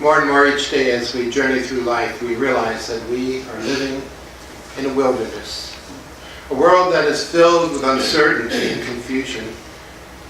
More and more each day as we journey through life, we realize that we are living in a wilderness, a world that is filled with uncertainty and confusion,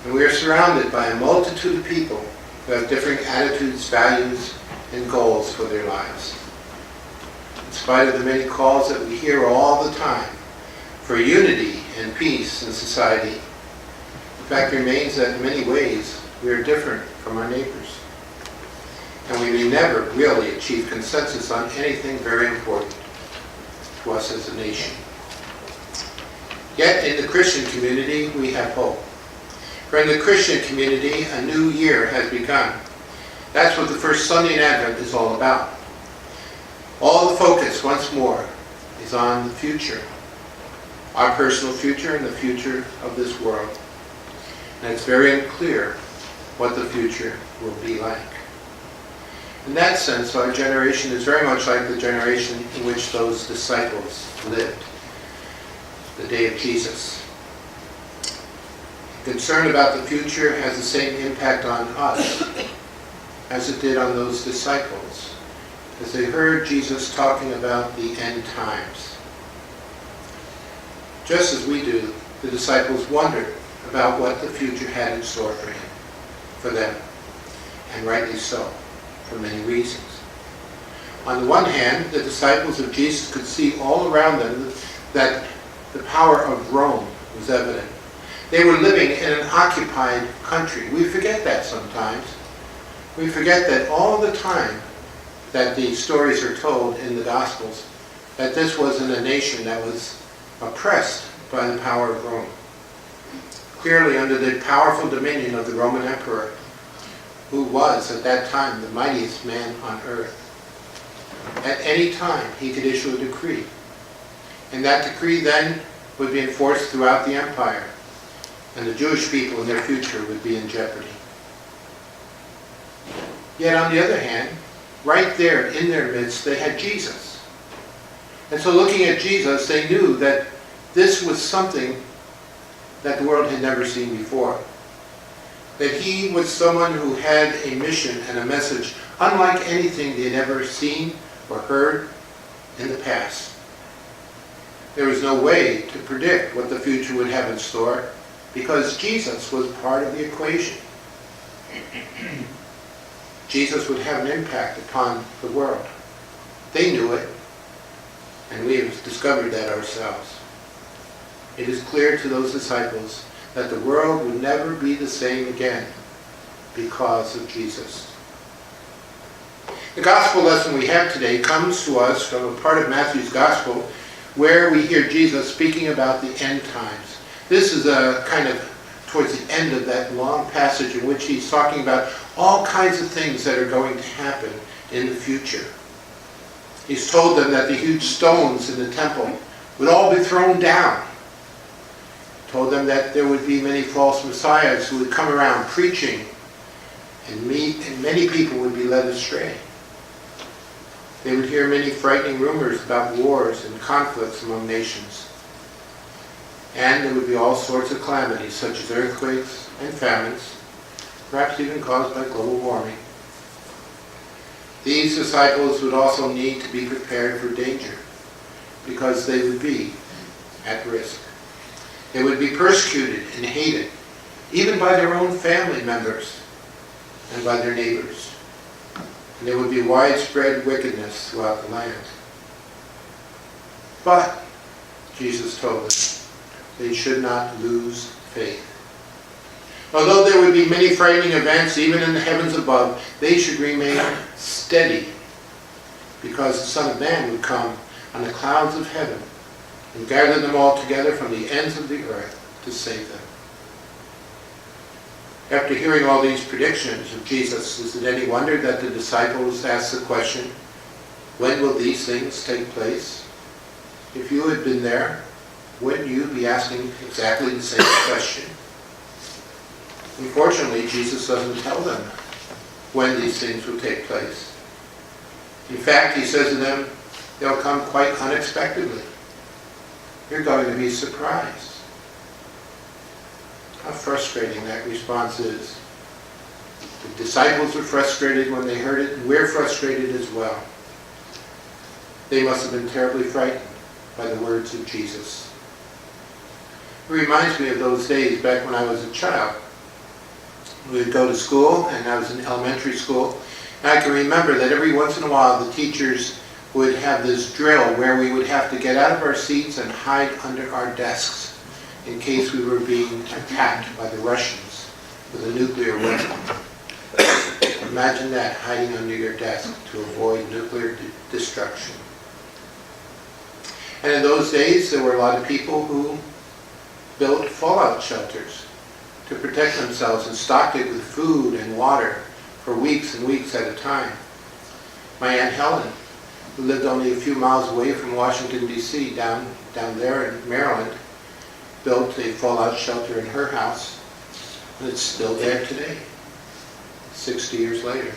and we are surrounded by a multitude of people who have different attitudes, values, and goals for their lives. In spite of the many calls that we hear all the time for unity and peace in society, the fact remains that in many ways we are different from our neighbors. And we may never really achieve consensus on anything very important to us as a nation. Yet in the Christian community, we have hope. For in the Christian community, a new year has begun. That's what the first Sunday in Advent is all about. All the focus, once more, is on the future. Our personal future and the future of this world. And it's very unclear what the future will be like. In that sense, our generation is very much like the generation in which those disciples lived, the day of Jesus. Concern about the future has the same impact on us as it did on those disciples, as they heard Jesus talking about the end times. Just as we do, the disciples wondered about what the future had in store for them, and rightly so, for many reasons. On the one hand, the disciples of Jesus could see all around them that the power of Rome was evident. They were living in an occupied country. We forget that sometimes. We forget that all the time that the stories are told in the Gospels, that this was in a nation that was oppressed by the power of Rome. Clearly under the powerful dominion of the Roman emperor, who was at that time the mightiest man on earth. At any time he could issue a decree. And that decree then would be enforced throughout the empire. And the Jewish people in their future would be in jeopardy. Yet on the other hand, right there in their midst, they had Jesus. And so looking at Jesus, they knew that this was something that the world had never seen before. That he was someone who had a mission and a message unlike anything they had ever seen or heard in the past. There was no way to predict what the future would have in store because Jesus was part of the equation. Jesus would have an impact upon the world. They knew it, and we have discovered that ourselves. It is clear to those disciples that the world would never be the same again because of Jesus. The gospel lesson we have today comes to us from a part of Matthew's gospel where we hear Jesus speaking about the end times. This is a kind of towards the end of that long passage in which he's talking about all kinds of things that are going to happen in the future. He's told them that the huge stones in the temple would all be thrown down. Told them that there would be many false messiahs who would come around preaching, and many people would be led astray. They would hear many frightening rumors about wars and conflicts among nations. And there would be all sorts of calamities, such as earthquakes and famines, perhaps even caused by global warming. These disciples would also need to be prepared for danger, because they would be at risk. They would be persecuted and hated, even by their own family members and by their neighbors. And there would be widespread wickedness throughout the land. But, Jesus told them, they should not lose faith. Although there would be many frightening events, even in the heavens above, they should remain steady, because the Son of Man would come on the clouds of heaven and gather them all together from the ends of the earth to save them. After hearing all these predictions of Jesus, is it any wonder that the disciples asked the question, when will these things take place? If you had been there, wouldn't you be asking exactly the same question? Unfortunately, Jesus doesn't tell them when these things will take place. In fact, he says to them, they'll come quite unexpectedly. You're going to be surprised. How frustrating that response is. The disciples were frustrated when they heard it, and we're frustrated as well. They must have been terribly frightened by the words of Jesus. It reminds me of those days back when I was a child. We would go to school, and I was in elementary school, and I can remember that every once in a while the teachers would have this drill where we would have to get out of our seats and hide under our desks in case we were being attacked by the Russians with a nuclear weapon. Imagine that, hiding under your desk to avoid nuclear destruction. And in those days, there were a lot of people who built fallout shelters to protect themselves and stocked it with food and water for weeks and weeks at a time. My Aunt Helen, who lived only a few miles away from Washington, D.C., down there in Maryland, built a fallout shelter in her house, and it's still there today, 60 years later.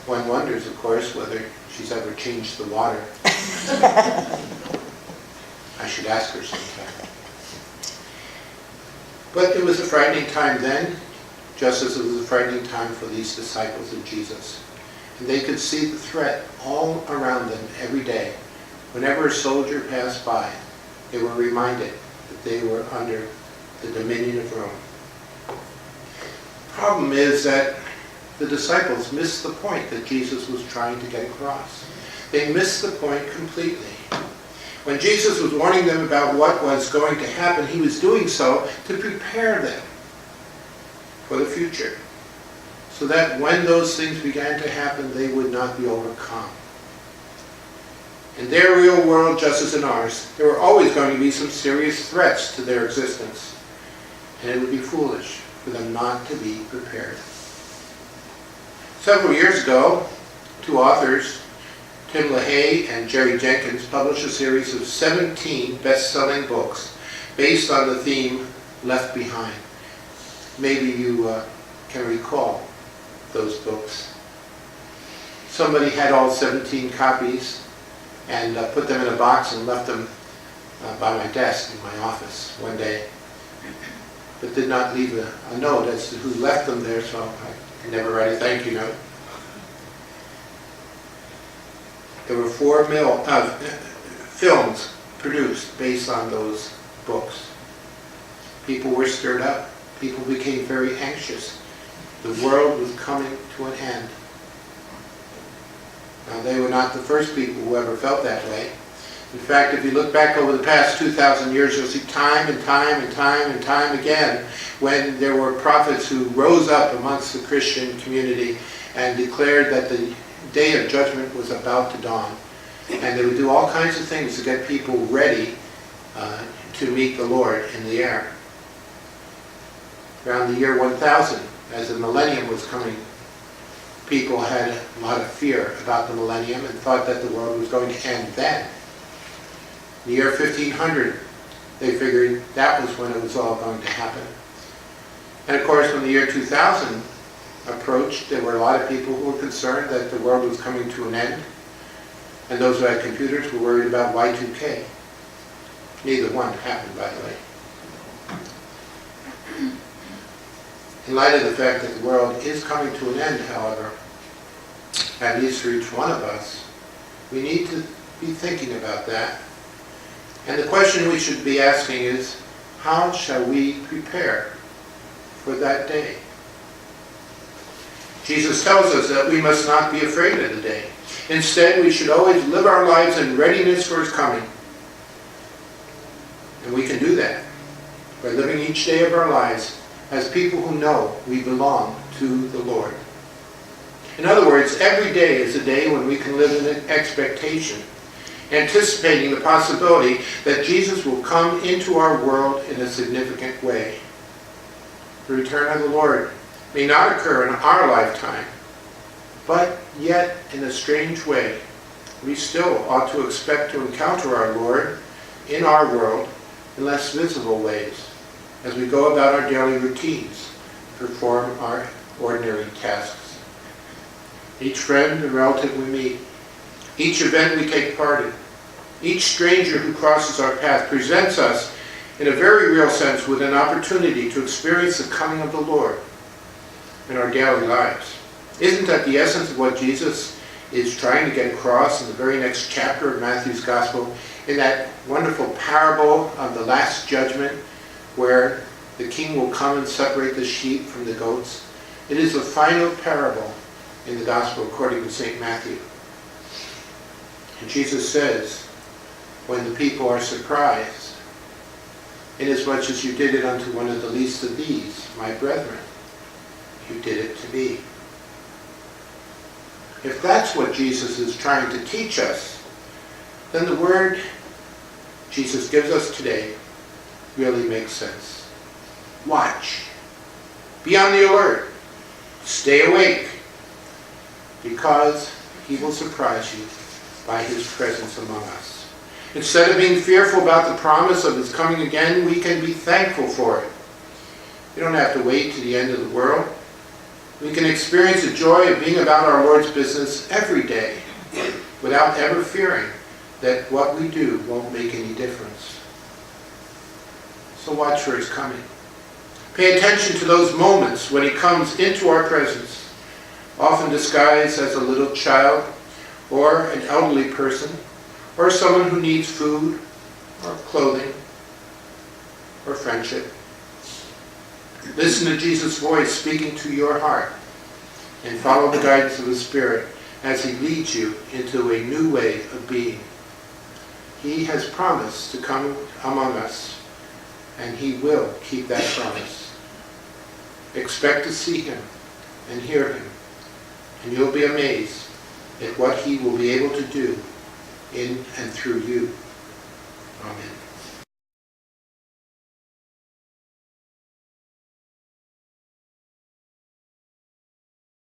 One wonders, of course, whether she's ever changed the water. I should ask her sometime. But it was a frightening time then, just as it was a frightening time for these disciples of Jesus. And they could see the threat all around them every day. Whenever a soldier passed by, they were reminded that they were under the dominion of Rome. The problem is that the disciples missed the point that Jesus was trying to get across. They missed the point completely. When Jesus was warning them about what was going to happen, he was doing so to prepare them for the future, so that when those things began to happen, they would not be overcome. In their real world, just as in ours, there were always going to be some serious threats to their existence, and it would be foolish for them not to be prepared. Several years ago, two authors, Tim LaHaye and Jerry Jenkins, published a series of 17 best-selling books based on the theme Left Behind. Maybe you can recall those books. Somebody had all 17 copies and put them in a box and left them by my desk in my office one day, but did not leave a note as to who left them there, so I can never write a thank you note. There were 4 films produced based on those books. People were stirred up. People became very anxious. The world was coming to an end. Now, they were not the first people who ever felt that way. In fact, if you look back over the past 2,000 years, you'll see time and time and time and time again when there were prophets who rose up amongst the Christian community and declared that the day of judgment was about to dawn. And they would do all kinds of things to get people ready to meet the Lord in the air. Around the year 1000, as the millennium was coming, people had a lot of fear about the millennium and thought that the world was going to end then. In the year 1500, they figured that was when it was all going to happen. And of course, when the year 2000 approached, there were a lot of people who were concerned that the world was coming to an end, and those who had computers were worried about Y2K. Neither one happened, by the way. In light of the fact that the world is coming to an end, however, at least for each one of us, we need to be thinking about that. And the question we should be asking is, how shall we prepare for that day? Jesus tells us that we must not be afraid of the day. Instead, we should always live our lives in readiness for his coming. And we can do that by living each day of our lives as people who know we belong to the Lord. In other words, every day is a day when we can live in an expectation, anticipating the possibility that Jesus will come into our world in a significant way. The return of the Lord may not occur in our lifetime, but yet in a strange way, we still ought to expect to encounter our Lord in our world in less visible ways as we go about our daily routines, perform our ordinary tasks. Each friend and relative we meet, each event we take part in, each stranger who crosses our path presents us in a very real sense with an opportunity to experience the coming of the Lord. in our daily lives. Isn't that the essence of what Jesus is trying to get across in the very next chapter of Matthew's Gospel, in that wonderful parable of the Last Judgment, where the king will come and separate the sheep from the goats? It is the final parable in the Gospel according to St. Matthew. And Jesus says, when the people are surprised, inasmuch as you did it unto one of the least of these, my brethren, you did it to me. If that's what Jesus is trying to teach us, then the word Jesus gives us today really makes sense. Watch. Be on the alert. Stay awake. Because he will surprise you by his presence among us. Instead of being fearful about the promise of his coming again, we can be thankful for it. We don't have to wait to the end of the world. We can experience the joy of being about our Lord's business every day without ever fearing that what we do won't make any difference. So watch for his coming. Pay attention to those moments when he comes into our presence, often disguised as a little child or an elderly person or someone who needs food or clothing or friendship. Listen to Jesus' voice speaking to your heart and follow the guidance of the Spirit as he leads you into a new way of being. He has promised to come among us, and he will keep that promise. Expect to see him and hear him, and you'll be amazed at what he will be able to do in and through you. Amen.